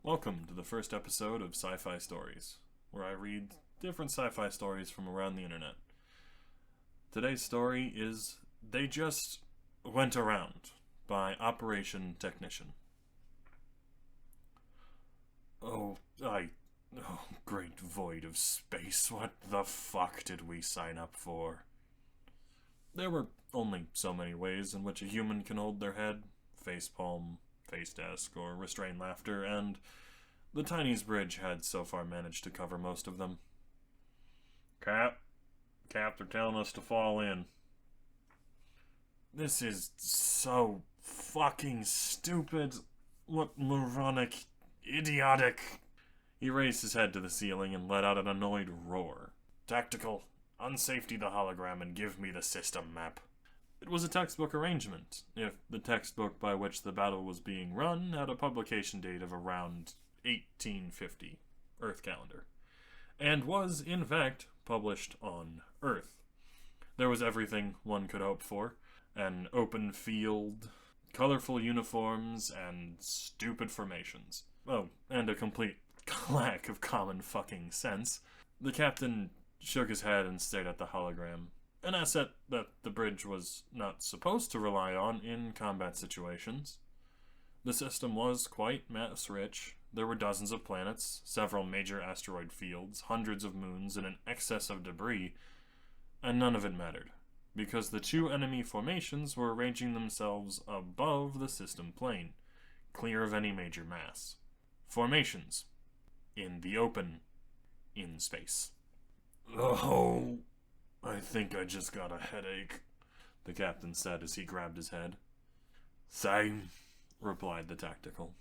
Welcome to the first episode of Sci-Fi Stories, where I read different sci-fi stories from around the internet. Today's story is They Just Went Around by Operation Technician. Oh, great void of space, what the fuck did we sign up for? There were only so many ways in which a human can hold their head, facepalm, face desk, or restrain laughter, and the Tiny's bridge had so far managed to cover most of them. Cap, they're telling us to fall in. This is so fucking stupid. What moronic, idiotic. He raised his head to the ceiling and let out an annoyed roar. Tactical, unsafety the hologram and give me the system map. It was a textbook arrangement, if the textbook by which the battle was being run had a publication date of around 1850, Earth calendar, and was, in fact, published on Earth. There was everything one could hope for: an open field, colorful uniforms, and stupid formations. Oh, and a complete lack of common fucking sense. The captain shook his head and stared at the hologram, an asset that the bridge was not supposed to rely on in combat situations. The system was quite mass-rich. There were dozens of planets, several major asteroid fields, hundreds of moons, and an excess of debris, and none of it mattered, because the two enemy formations were arranging themselves above the system plane, clear of any major mass. Formations. In the open. In space. Oh, I think I just got a headache, the captain said as he grabbed his head. Same, replied the tactical.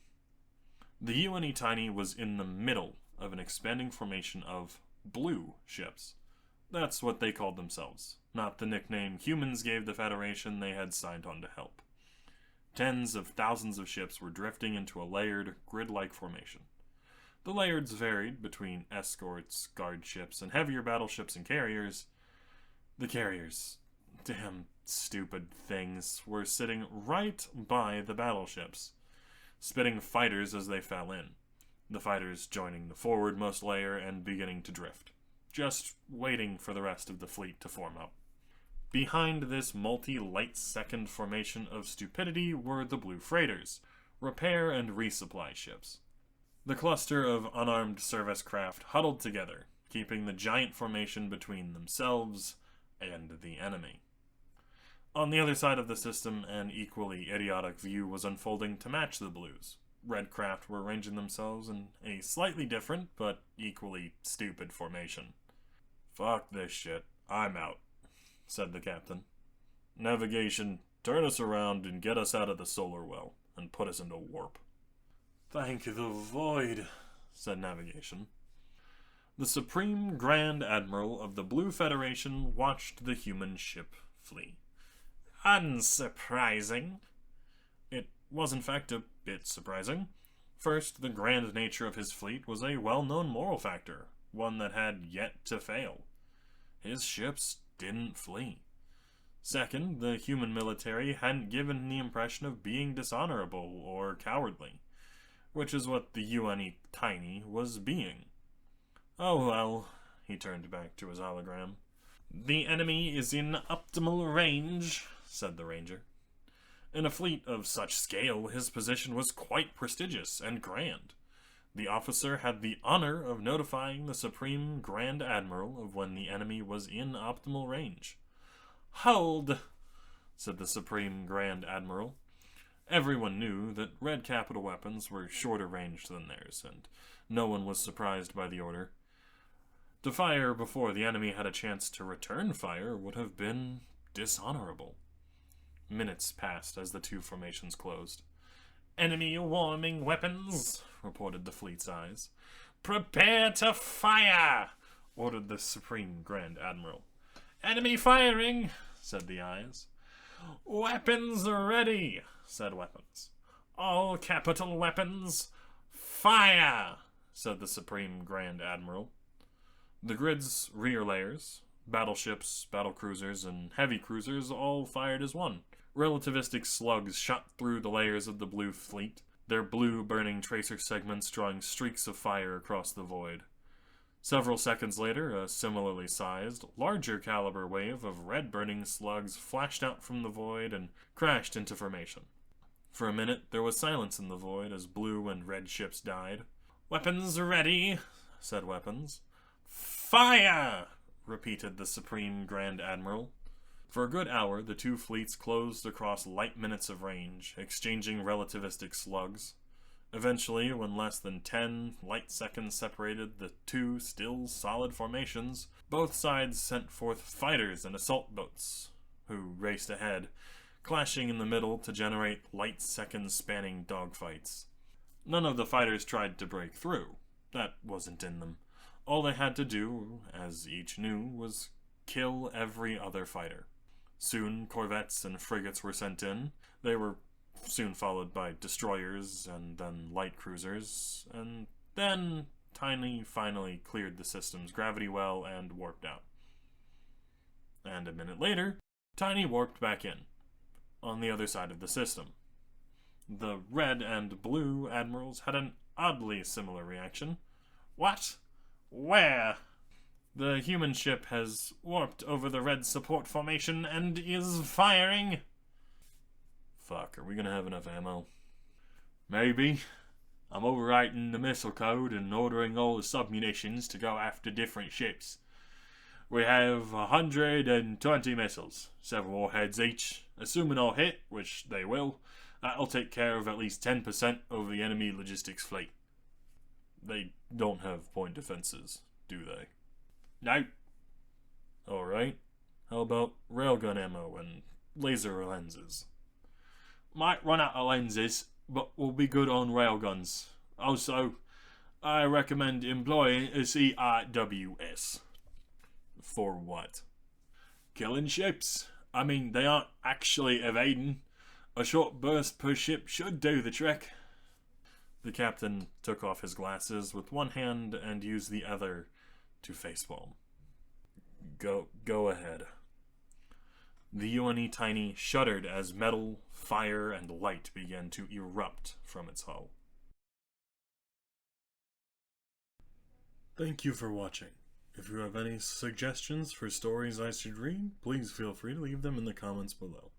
The UNE Tiny was in the middle of an expanding formation of blue ships. That's what they called themselves, not the nickname humans gave the Federation they had signed on to help. Tens of thousands of ships were drifting into a layered, grid-like formation. The layers varied between escorts, guard ships, and heavier battleships and carriers. The carriers, damn stupid things, were sitting right by the battleships, spitting fighters as they fell in, the fighters joining the forwardmost layer and beginning to drift, just waiting for the rest of the fleet to form up. Behind this multi-light-second formation of stupidity were the blue freighters, repair and resupply ships. The cluster of unarmed service craft huddled together, keeping the giant formation between themselves and the enemy. On the other side of the system, an equally idiotic view was unfolding to match the blues. Red craft were arranging themselves in a slightly different, but equally stupid formation. Fuck this shit. I'm out, said the captain. Navigation, turn us around and get us out of the solar well, and put us into warp. Thank the void, said Navigation. The Supreme Grand Admiral of the Blue Federation watched the human ship flee. Unsurprising. It was in fact a bit surprising. First, the grand nature of his fleet was a well-known moral factor, one that had yet to fail. His ships didn't flee. Second, the human military hadn't given the impression of being dishonorable or cowardly, which is what the UNE Tiny was being. Oh well, he turned back to his hologram. The enemy is in optimal range, said the ranger. In a fleet of such scale, his position was quite prestigious and grand. The officer had the honor of notifying the Supreme Grand Admiral of when the enemy was in optimal range. Hold, said the Supreme Grand Admiral. Everyone knew that red capital weapons were shorter range than theirs, and no one was surprised by the order. To fire before the enemy had a chance to return fire would have been dishonorable. Minutes passed as the two formations closed. Enemy warming weapons, reported the fleet's eyes. Prepare to fire, ordered the Supreme Grand Admiral. Enemy firing, said the eyes. Weapons ready, said weapons. All capital weapons, fire, said the Supreme Grand Admiral. The grid's rear layers, battleships, battlecruisers, and heavy cruisers all fired as one. Relativistic slugs shot through the layers of the blue fleet, their blue burning tracer segments drawing streaks of fire across the void. Several seconds later, a similarly sized, larger caliber wave of red burning slugs flashed out from the void and crashed into formation. For a minute, there was silence in the void as blue and red ships died. "Weapons ready," said Weapons. "Fire!" repeated the Supreme Grand Admiral. For a good hour, the two fleets closed across light minutes of range, exchanging relativistic slugs. Eventually, when less than 10 light seconds separated the two still solid formations, both sides sent forth fighters and assault boats, who raced ahead, clashing in the middle to generate light seconds spanning dogfights. None of the fighters tried to break through. That wasn't in them. All they had to do, as each knew, was kill every other fighter. Soon, corvettes and frigates were sent in. They were soon followed by destroyers and then light cruisers, and then Tiny finally cleared the system's gravity well and warped out. And a minute later, Tiny warped back in, on the other side of the system. The red and blue admirals had an oddly similar reaction. "What? Where?" "The human ship has warped over the red support formation and is firing." Fuck, are we gonna have enough ammo? "Maybe. I'm overwriting the missile code and ordering all the submunitions to go after different ships. We have 120 missiles, several warheads each. Assuming all hit, which they will, that'll take care of at least 10% of the enemy logistics fleet." They don't have point defenses, do they? "No." Alright. How about railgun ammo and laser lenses? "Might run out of lenses, but will be good on railguns. Also, I recommend employing a CIWS. "For what?" "Killing ships. I mean, they aren't actually evading. A short burst per ship should do the trick." The captain took off his glasses with one hand and used the other to facepalm. Go ahead." The UNE Tiny shuddered as metal, fire, and light began to erupt from its hull. Thank you for watching. If you have any suggestions for stories I should read, please feel free to leave them in the comments below.